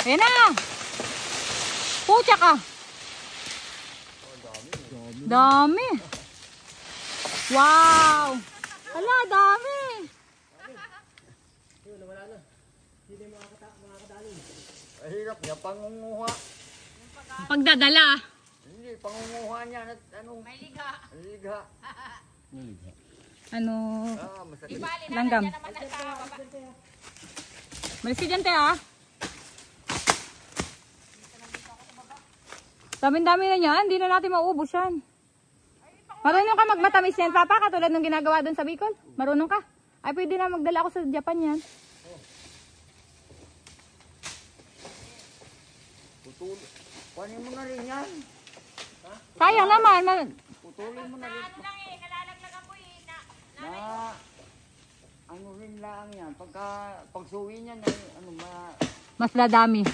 Ayan na. Pucha ka. Dami. Wow. Hala, dami. Hirap niya, pangunguha. Pagdadala. Hindi, pangunguha niya. May liga. Liga. Ano? Masakit. Langgam. Malis ka dyan, te, ah. Dami-dami na yan. Hindi na natin maubos yan. Marunong ka magmatamis yan, Papa, katulad ng ginagawa doon sa Bicol. Marunong ka. Ay, pwede na magdala ako sa Japan yan. Kunin mo na rin yan. Sayang naman. Putulin mo na rin. Nalalaglagan ko Ano rin lang yan. Pagsuwi niya na Mas ladami.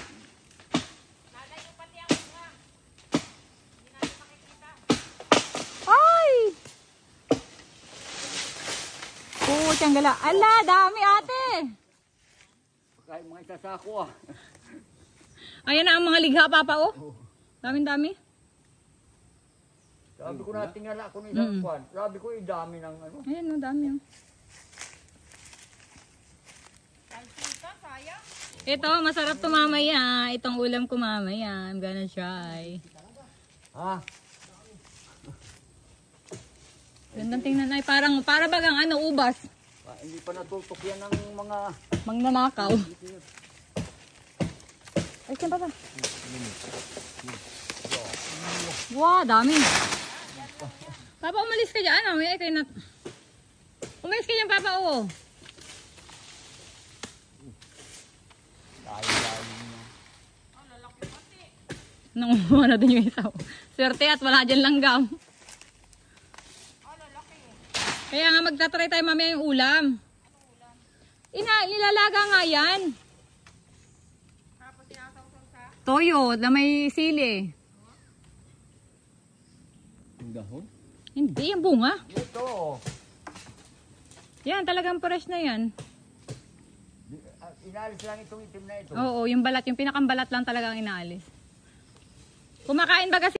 lalayo pati ang mga. Hindi natin makikita. Ay! Puchang gala. Ala, dami ate. Kahit mga isasako ah. Ayan na ang mga ligha, Papa, oh. Daming-dami. Sabi ko na tingala ako ng isang kwan. Sabi ko dami ng ano. Ayan, no, dami, oh. Salsita, sayang. Ito, masarap to mamaya. Itong ulam ko mamaya. I'm gonna try. Ha? Gandang tingnan ay para bagang ano, ubas. Hindi pa natutok yan ng mga... Mangnanakaw. Ay, saan pa? Wow, dami. Papa, umalis ka dyan. Ano? Ay, kayo na... Umalis ka dyan, Papa, oo. Layo-layo niya. Nangunguha na din yung isa. Swerte at wala dyan langgam. Kaya nga magtatry tayo mamaya yung ulam. Nilalaga nga yan. Tapos sinasawsaw sa... Toyo na may sili. Yung dahon? Hindi, yung bunga. Ito. Yan, talagang fresh na yan. Inalis lang itong itim na ito. Oo, yung balat, yung pinakambalat lang talaga ang inaalis. Kumakain ba kasi